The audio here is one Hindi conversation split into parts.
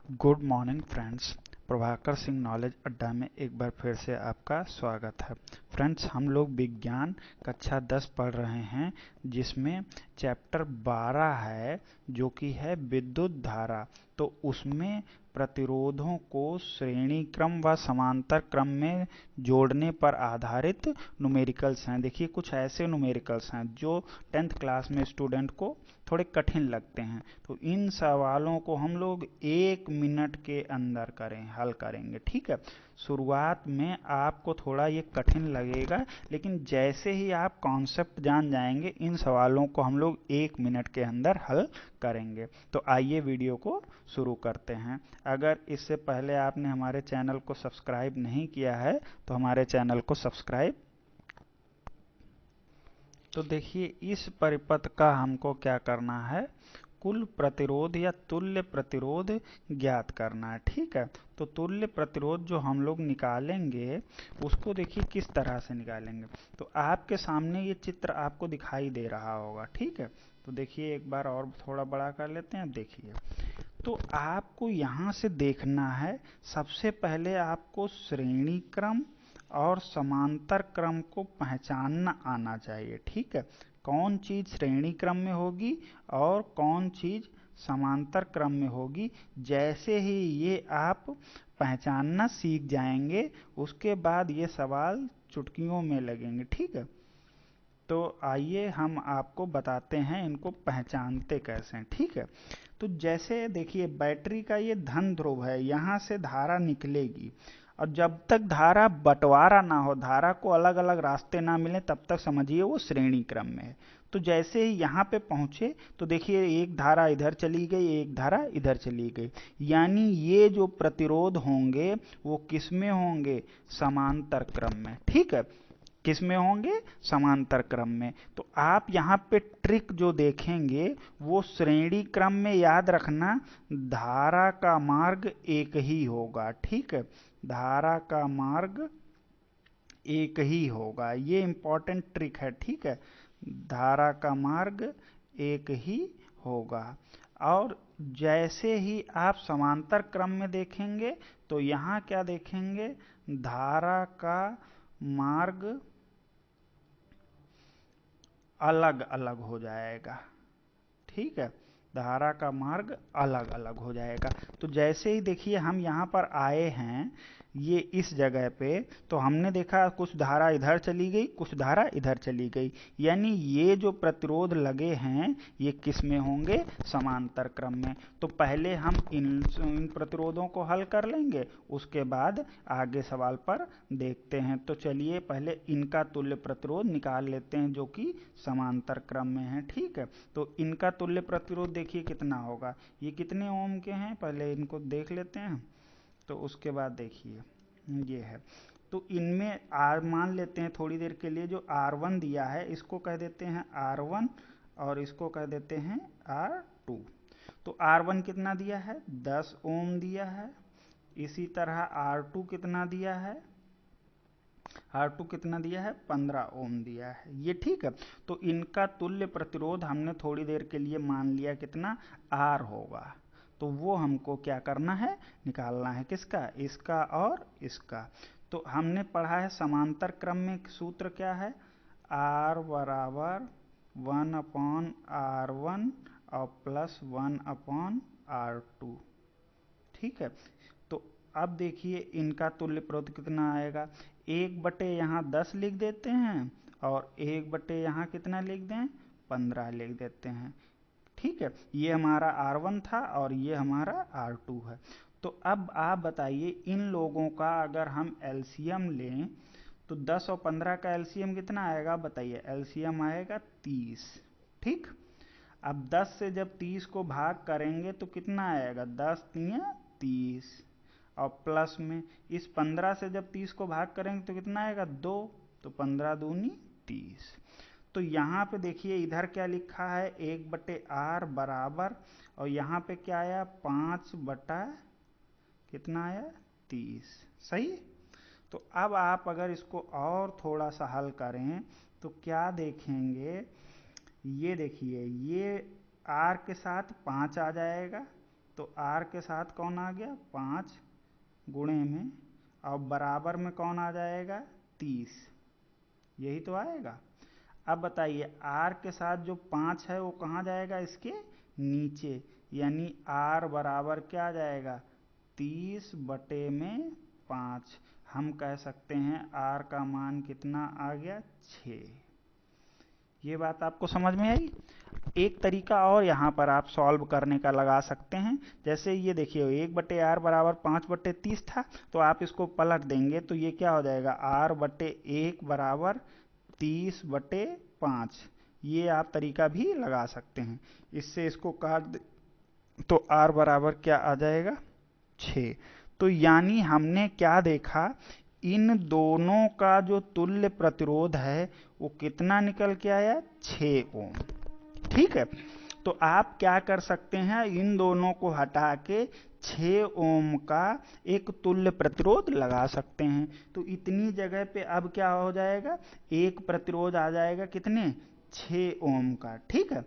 Good morning friends. Prabhakar Singh knowledge अड्डा में एक बार फिर से आपका स्वागत है। फ्रेंड्स, हम लोग विज्ञान कक्षा 10 पढ़ रहे हैं, जिसमें चैप्टर 12 है जो कि है विद्युत धारा। तो उसमें प्रतिरोधों को श्रेणी क्रम व समांतर क्रम में जोड़ने पर आधारित न्यूमेरिकल्स हैं। देखिए, कुछ ऐसे न्यूमेरिकल्स हैं जो 10th क्लास में स्टूडेंट को थोड़े कठिन लगते हैं। तो इन सवालों को हम लोग 1 मिनट के अंदर हल करेंगे। ठीक है। शुरुआत में आपको थोड़ा ये कठिन लगेगा, लेकिन जैसे ही आप कॉन्सेप्ट जान जाएंगे, इन सवालों को हम लोग 1 मिनट के अंदर हल करेंगे। तो आइए वीडियो को शुरू करते हैं। अगर इससे पहले आपने हमारे चैनल को सब्सक्राइब नहीं किया है तो हमारे चैनल को सब्सक्राइब। तो देखिए, इस परिपथ का हमको क्या करना है, कुल प्रतिरोध या तुल्य प्रतिरोध ज्ञात करना है। ठीक है। तो तुल्य प्रतिरोध जो हम लोग निकालेंगे, उसको देखिए किस तरह से निकालेंगे। तो आपके सामने ये चित्र आपको दिखाई दे रहा होगा। ठीक है। तो देखिए, एक बार और थोड़ा बड़ा कर लेते हैं। देखिए, तो आपको यहाँ से देखना है, सबसे पहले आपको श्रेणी क्रम और समांतर क्रम को पहचानना आना चाहिए। ठीक है। कौन चीज श्रेणी क्रम में होगी और कौन चीज समांतर क्रम में होगी। जैसे ही ये आप पहचानना सीख जाएंगे, उसके बाद ये सवाल चुटकियों में लगेंगे। ठीक है। तो आइए हम आपको बताते हैं इनको पहचानते कैसे हैं। ठीक है। तो जैसे देखिए, बैटरी का ये धन ध्रुव है, यहाँ से धारा निकलेगी, और जब तक धारा बंटवारा ना हो, धारा को अलग अलग रास्ते ना मिले, तब तक समझिए वो श्रेणी क्रम में है। तो जैसे ही यहाँ पे पहुंचे, तो देखिए एक धारा इधर चली गई, एक धारा इधर चली गई। यानी ये जो प्रतिरोध होंगे वो किस में होंगे, समांतर क्रम में। ठीक है। किस में होंगे, समांतर क्रम में। तो आप यहाँ पे ट्रिक जो देखेंगे वो श्रेणी क्रम में, याद रखना, धारा का मार्ग एक ही होगा। ठीक है। धारा का मार्ग एक ही होगा, ये इंपॉर्टेंट ट्रिक है। ठीक है। धारा का मार्ग एक ही होगा। और जैसे ही आप समांतर क्रम में देखेंगे, तो यहाँ क्या देखेंगे, धारा का मार्ग अलग अलग हो जाएगा। ठीक है। धारा का मार्ग अलग अलग हो जाएगा। तो जैसे ही देखिए हम यहाँ पर आए हैं, ये इस जगह पे, तो हमने देखा कुछ धारा इधर चली गई, कुछ धारा इधर चली गई। यानी ये जो प्रतिरोध लगे हैं ये किस में होंगे, समांतर क्रम में। तो पहले हम इन प्रतिरोधों को हल कर लेंगे, उसके बाद आगे सवाल पर देखते हैं। तो चलिए पहले इनका तुल्य प्रतिरोध निकाल लेते हैं, जो कि समांतर क्रम में है। ठीक है। तो इनका तुल्य प्रतिरोध देखिए कितना होगा। ये कितने ओम के हैं, पहले इनको देख लेते हैं। तो उसके बाद देखिए, ये है। तो इनमें आर मान लेते हैं थोड़ी देर के लिए। जो R1 दिया है, इसको कह देते हैं R1, और इसको कह देते हैं R2। तो R1 कितना दिया है, 10 ओम दिया है। इसी तरह R2 कितना दिया है, R2 कितना दिया है, 15 ओम दिया है। ये ठीक है। तो इनका तुल्य प्रतिरोध हमने थोड़ी देर के लिए मान लिया कितना, R होगा। तो वो हमको क्या करना है, निकालना है। किसका, इसका और इसका। तो हमने पढ़ा है समांतर क्रम में सूत्र क्या है, R बराबर 1/R1 और प्लस 1/R2। ठीक है। तो अब देखिए इनका तुल्य प्रतिरोध कितना आएगा, 1/यहाँ 10 लिख देते हैं, और 1/ यहाँ कितना लिख दें, 15 लिख देते हैं। ठीक है। ये हमारा R1 था और ये हमारा R2 है। तो अब आप बताइए, इन लोगों का अगर हम एलसीएम लें, तो 10 और 15 का एलसीएम कितना आएगा, बताइए। एलसीएम आएगा 30। ठीक। अब 10 से जब 30 को भाग करेंगे तो कितना आएगा, 10 तिया 30, और प्लस में इस 15 से जब 30 को भाग करेंगे तो कितना आएगा, 2। तो 15 दूनी 30। तो यहाँ पे देखिए इधर क्या लिखा है, 1/R बराबर, और यहाँ पे क्या आया, 5 बटा कितना आया, 30। सही। तो अब आप अगर इसको और थोड़ा सा हल करें, तो क्या देखेंगे, ये देखिए, ये R के साथ 5 आ जाएगा। तो R के साथ कौन आ गया 5 गुणे में, और बराबर में कौन आ जाएगा 30, यही तो आएगा। अब बताइए R के साथ जो 5 है वो कहाँ जाएगा, इसके नीचे, यानी R बराबर क्या आ जाएगा 30 बटे में 5। हम कह सकते हैं R का मान कितना आ गया 6। ये बात आपको समझ में आई। एक तरीका और यहाँ पर आप सॉल्व करने का लगा सकते हैं। जैसे ये देखिए 1/r बराबर 5/30 था, तो आप इसको पलट देंगे तो ये क्या हो जाएगा r/1 बराबर 30/5। ये आप तरीका भी लगा सकते हैं। इससे इसको काट दे तो r बराबर क्या आ जाएगा 6। तो यानी हमने क्या देखा, इन दोनों का जो तुल्य प्रतिरोध है वो कितना निकल के आया 6 ओम। ठीक है, तो आप क्या कर सकते हैं, इन दोनों को हटा के 6 ओम का एक तुल्य प्रतिरोध लगा सकते हैं। तो इतनी जगह पे अब क्या हो जाएगा, एक प्रतिरोध आ जाएगा कितने 6 ओम का। ठीक है,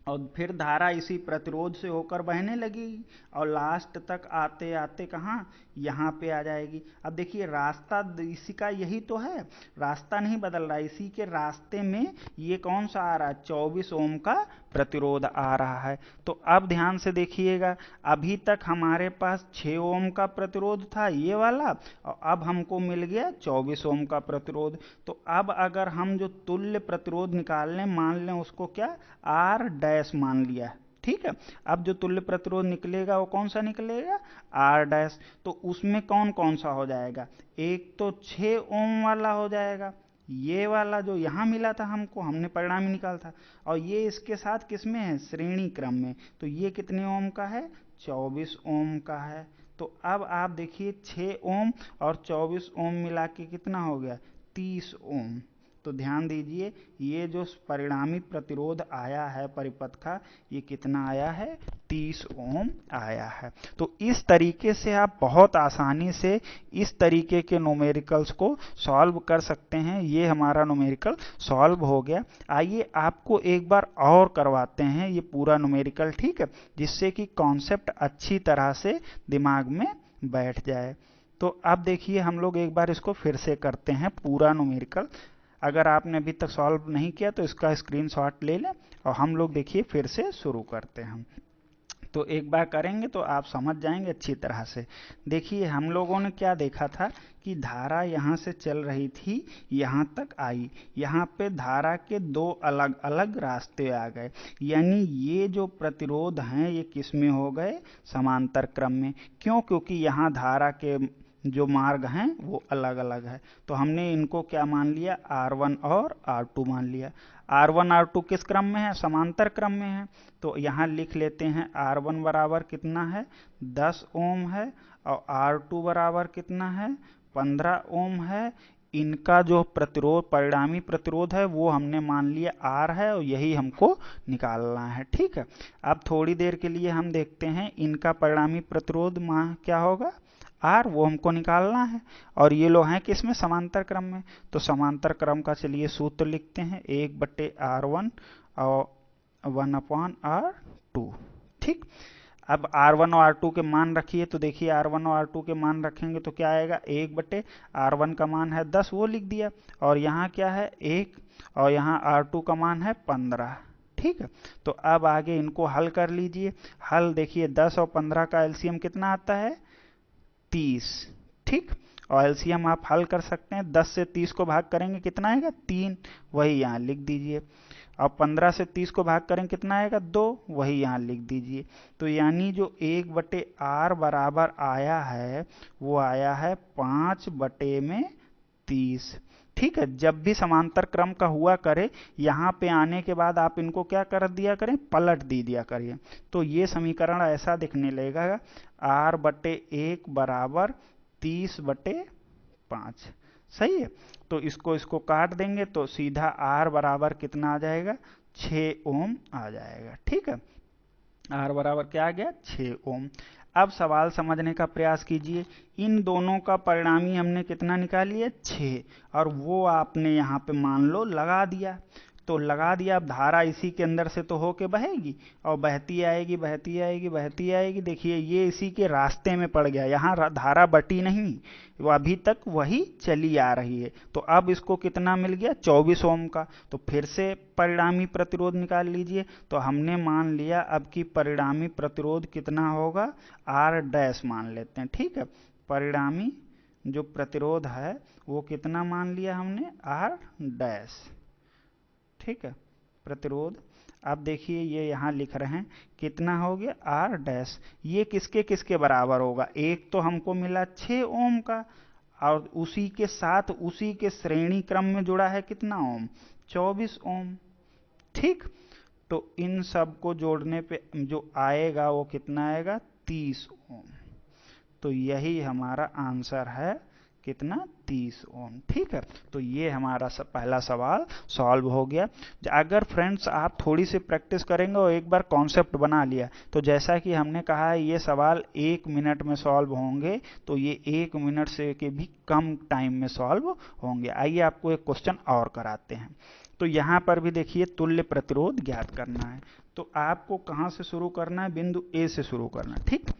और फिर धारा इसी प्रतिरोध से होकर बहने लगेगी और लास्ट तक आते आते कहाँ यहाँ पे आ जाएगी। अब देखिए रास्ता इसी का यही तो है, रास्ता नहीं बदल रहा, इसी के रास्ते में ये कौन सा आ रहा है 24 ओम का प्रतिरोध आ रहा है। तो अब ध्यान से देखिएगा, अभी तक हमारे पास 6 ओम का प्रतिरोध था ये वाला, और अब हमको मिल गया 24 ओम का प्रतिरोध। तो अब अगर हम जो तुल्य प्रतिरोध निकाल लें, मान लें उसको क्या R डैश मान लिया, ठीक है। अब जो तुल्य प्रतिरोध निकलेगा वो कौन सा निकलेगा R डैश। तो उसमें कौन कौन सा हो जाएगा, एक तो 6 ओम वाला हो जाएगा, ये वाला जो यहाँ मिला था हमको, हमने परिणामी निकाला था, और ये इसके साथ किसमें है श्रेणी क्रम में। तो ये कितने ओम का है 24 ओम का है। तो अब आप देखिए 6 ओम और 24 ओम मिला के कितना हो गया 30 ओम। तो ध्यान दीजिए ये जो परिणामी प्रतिरोध आया है परिपथ का, ये कितना आया है 30 ओम आया है। तो इस तरीके से आप बहुत आसानी से इस तरीके के न्यूमेरिकल्स को सॉल्व कर सकते हैं। ये हमारा न्यूमेरिकल सॉल्व हो गया। आइए आपको एक बार और करवाते हैं ये पूरा न्यूमेरिकल, ठीक है, जिससे कि कॉन्सेप्ट अच्छी तरह से दिमाग में बैठ जाए। तो अब देखिए हम लोग एक बार इसको फिर से करते हैं पूरा न्यूमेरिकल। अगर आपने अभी तक सॉल्व नहीं किया तो इसका स्क्रीनशॉट ले लें और हम लोग देखिए फिर से शुरू करते हैं। तो एक बार करेंगे तो आप समझ जाएंगे अच्छी तरह से। देखिए हम लोगों ने क्या देखा था कि धारा यहाँ से चल रही थी, यहाँ तक आई, यहाँ पे धारा के दो अलग अलग रास्ते आ गए, यानी ये जो प्रतिरोध हैं ये किस में हो गए समांतर क्रम में। क्यों, क्योंकि यहाँ धारा के जो मार्ग हैं वो अलग अलग है। तो हमने इनको क्या मान लिया R1 और R2 मान लिया। R1 R2 किस क्रम में है समांतर क्रम में है। तो यहाँ लिख लेते हैं R1 बराबर कितना है 10 ओम है, और R2 बराबर कितना है 15 ओम है। इनका जो प्रतिरोध परिणामी प्रतिरोध है वो हमने मान लिया R है, और यही हमको निकालना है। ठीक है, अब थोड़ी देर के लिए हम देखते हैं इनका परिणामी प्रतिरोध क्या होगा R, वो हमको निकालना है। और ये लोग हैं किसमें समांतर क्रम में। तो समांतर क्रम का चलिए सूत्र लिखते हैं 1/R1 और 1/R2। ठीक, अब R1 और R2 के मान रखिए। तो देखिए R1 और R2 के मान रखेंगे तो क्या आएगा 1/R1 का मान है 10, वो लिख दिया, और यहाँ क्या है 1, और यहाँ R2 का मान है 15। ठीक है, तो अब आगे इनको हल कर लीजिए। हल देखिए 10 और 15 का एलसीएम कितना आता है 30। ठीक, और एलसीएम आप हल कर सकते हैं, 10 से 30 को भाग करेंगे कितना आएगा 3, वही यहाँ लिख दीजिए। और 15 से 30 को भाग करेंगे कितना आएगा 2, वही यहाँ लिख दीजिए। तो यानी जो 1/R बराबर आया है वो आया है 5/30। ठीक है, जब भी समांतर क्रम का हुआ करे यहाँ पे आने के बाद आप इनको क्या कर दिया करें पलट दिया करिए। तो ये समीकरण ऐसा दिखने लगेगा R/1 बराबर 30/5। सही है, तो इसको काट देंगे तो सीधा R बराबर कितना आ जाएगा 6 ओम आ जाएगा। ठीक है, R बराबर क्या आ गया 6 ओम। अब सवाल समझने का प्रयास कीजिए। इन दोनों का परिणामी हमने कितना निकाल लिया 6, और वो आपने यहाँ पे मान लो लगा दिया। तो लगा दिया, अब धारा इसी के अंदर से तो होके बहेगी और बहती आएगी बहती आएगी बहती आएगी। देखिए ये इसी के रास्ते में पड़ गया, यहाँ धारा बटी नहीं, वो अभी तक वही चली आ रही है। तो अब इसको कितना मिल गया, 24 ओम का। तो फिर से परिणामी प्रतिरोध निकाल लीजिए। तो हमने मान लिया अब की परिणामी प्रतिरोध कितना होगा, आर डैश मान लेते हैं, ठीक है। परिणामी जो प्रतिरोध है वो कितना मान लिया हमने, आर डैश, ठीक है, प्रतिरोध। अब देखिए ये यहाँ लिख रहे हैं कितना हो गया, आर डैश। ये किसके किसके बराबर होगा, एक तो हमको मिला 6 ओम का, और उसी के साथ उसी के श्रेणी क्रम में जुड़ा है कितना ओम, 24 ओम, ठीक। तो इन सब को जोड़ने पे जो आएगा वो कितना आएगा, 30 ओम। तो यही हमारा आंसर है, कितना, 30 ओम, ठीक है। तो ये हमारा पहला सवाल सॉल्व हो गया। अगर फ्रेंड्स आप थोड़ी सी प्रैक्टिस करेंगे और एक बार कॉन्सेप्ट बना लिया, तो जैसा कि हमने कहा है ये सवाल 1 मिनट में सॉल्व होंगे, तो ये 1 मिनट से के भी कम टाइम में सॉल्व होंगे। आइए आपको एक क्वेश्चन और कराते हैं। तो यहाँ पर भी देखिए तुल्य प्रतिरोध ज्ञात करना है। तो आपको कहाँ से शुरू करना है, बिंदु ए से शुरू करना है, ठीक।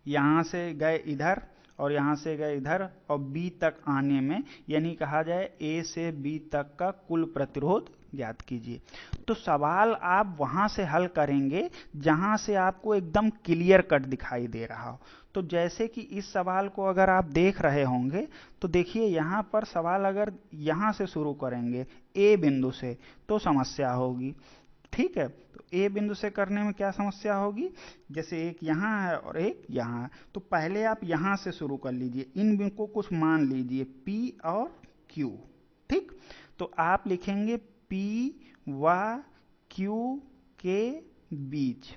यहाँ से गए इधर और यहाँ से गए इधर और बी तक आने में, यानी कहा जाए ए से बी तक का कुल प्रतिरोध ज्ञात कीजिए। तो सवाल आप वहां से हल करेंगे जहां से आपको एकदम क्लियर कट दिखाई दे रहा हो। तो जैसे कि इस सवाल को अगर आप देख रहे होंगे तो देखिए यहाँ पर सवाल अगर यहाँ से शुरू करेंगे ए बिंदु से तो समस्या होगी, ठीक है। तो ए बिंदु से करने में क्या समस्या होगी, जैसे एक यहाँ है और एक यहाँ है, तो पहले आप यहाँ से शुरू कर लीजिए, इन बिंदु को कुछ मान लीजिए P और Q, ठीक। तो आप लिखेंगे P व Q के बीच,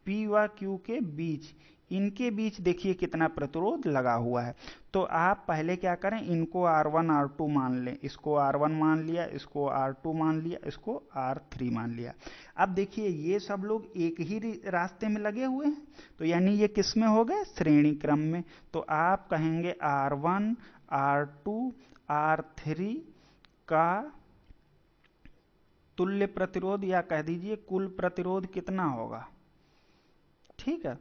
P व Q के बीच, इनके बीच देखिए कितना प्रतिरोध लगा हुआ है। तो आप पहले क्या करें, इनको R1 R2 मान लें, इसको R1 मान लिया, इसको R2 मान लिया, इसको R3 मान लिया। अब देखिए ये सब लोग एक ही रास्ते में लगे हुए हैं, तो यानी ये किस में हो गए, श्रेणी क्रम में। तो आप कहेंगे R1 R2 R3 का तुल्य प्रतिरोध या कह दीजिए कुल प्रतिरोध कितना होगा, ठीक है,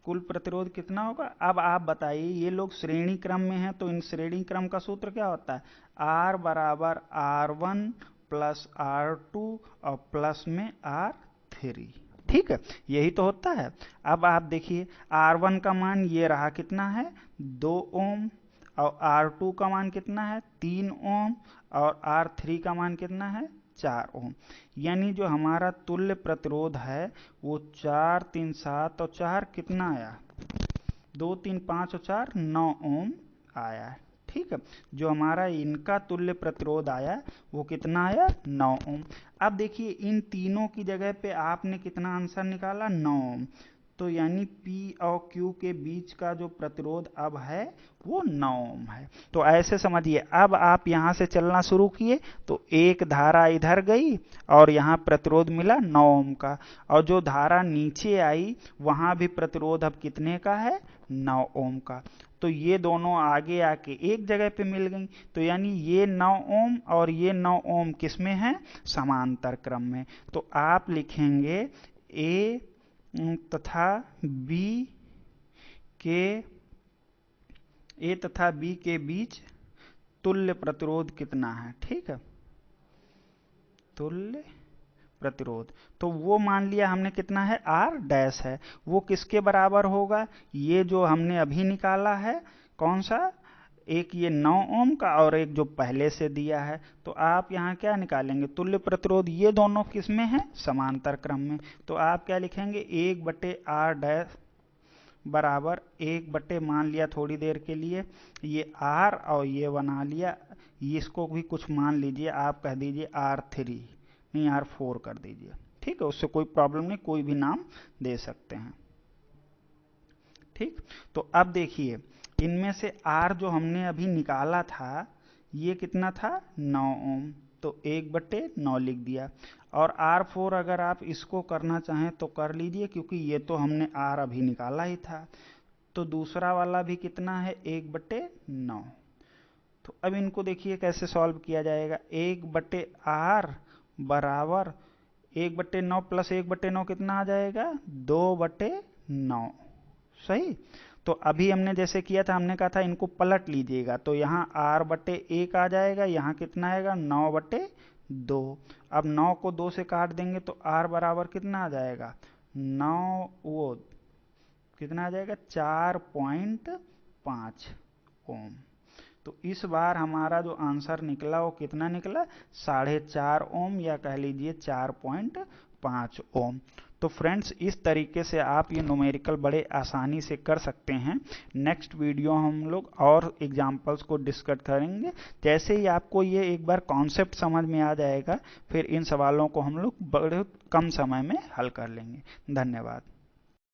कुल प्रतिरोध कितना होगा। अब आप बताइए, ये लोग श्रेणी क्रम में हैं तो इन श्रेणी क्रम का सूत्र क्या होता है, R बराबर R1 प्लस R2 और प्लस में R3, ठीक है, यही तो होता है। अब आप देखिए R1 का मान ये रहा कितना है, 2 ओम, और R2 का मान कितना है, 3 ओम, और R3 का मान कितना है, 4 ओम। यानी जो हमारा तुल्य प्रतिरोध है वो 4 3 7 और 4 कितना आया, 2 3 5 और 4 9 ओम आया है, ठीक है। जो हमारा इनका तुल्य प्रतिरोध आया वो कितना आया, 9 ओम। अब देखिए इन तीनों की जगह पे आपने कितना आंसर निकाला, 9 ओम। तो यानी P और Q के बीच का जो प्रतिरोध अब है वो 9 ओम है। तो ऐसे समझिए, अब आप यहाँ से चलना शुरू किए तो एक धारा इधर गई और यहाँ प्रतिरोध मिला 9 ओम का, और जो धारा नीचे आई वहां भी प्रतिरोध अब कितने का है, 9 ओम का। तो ये दोनों आगे आके एक जगह पे मिल गई, तो यानी ये 9 ओम और ये 9 ओम किस में है, समांतर क्रम में। तो आप लिखेंगे A तथा B के बीच तुल्य प्रतिरोध कितना है, ठीक है, तुल्य प्रतिरोध। तो वो मान लिया हमने कितना है, R डैश है, वो किसके बराबर होगा, ये जो हमने अभी निकाला है, कौन सा, एक ये 9 ओम का और एक जो पहले से दिया है। तो आप यहाँ क्या निकालेंगे, तुल्य प्रतिरोध, ये दोनों किस में है, समांतर क्रम में। तो आप क्या लिखेंगे, 1/R डैश बराबर 1/ मान लिया थोड़ी देर के लिए ये R और ये बना लिया, इसको भी कुछ मान लीजिए, आप कह दीजिए R3, नहीं R4 कर दीजिए, ठीक है, उससे कोई प्रॉब्लम नहीं, कोई भी नाम दे सकते हैं, ठीक। तो अब देखिए इनमें से R जो हमने अभी निकाला था ये कितना था, 9 ओम, तो 1/9 लिख दिया। और R4 अगर आप इसको करना चाहें तो कर लीजिए, क्योंकि ये तो हमने R अभी निकाला ही था। तो दूसरा वाला भी कितना है, 1/9। तो अब इनको देखिए कैसे सॉल्व किया जाएगा, 1/R बराबर 1/9 प्लस 1/9 कितना आ जाएगा? 2/9। सही। तो अभी हमने जैसे किया था, हमने कहा था इनको पलट लीजिएगा, तो यहाँ r/1 आ जाएगा, यहाँ कितना आएगा? 9/2। अब 9 को 2 से काट देंगे तो r बराबर कितना आ जाएगा? 9 वो कितना आ जाएगा? 4.5 ओम। तो इस बार हमारा जो आंसर निकला वो कितना निकला? 4.5 ओम, या कह लीजिए 4.5 ओम। तो फ्रेंड्स, इस तरीके से आप ये न्यूमेरिकल बड़े आसानी से कर सकते हैं। नेक्स्ट वीडियो हम लोग और एग्जांपल्स को डिस्कस करेंगे। जैसे ही आपको ये एक बार कॉन्सेप्ट समझ में आ जाएगा, फिर इन सवालों को हम लोग बड़े कम समय में हल कर लेंगे। धन्यवाद।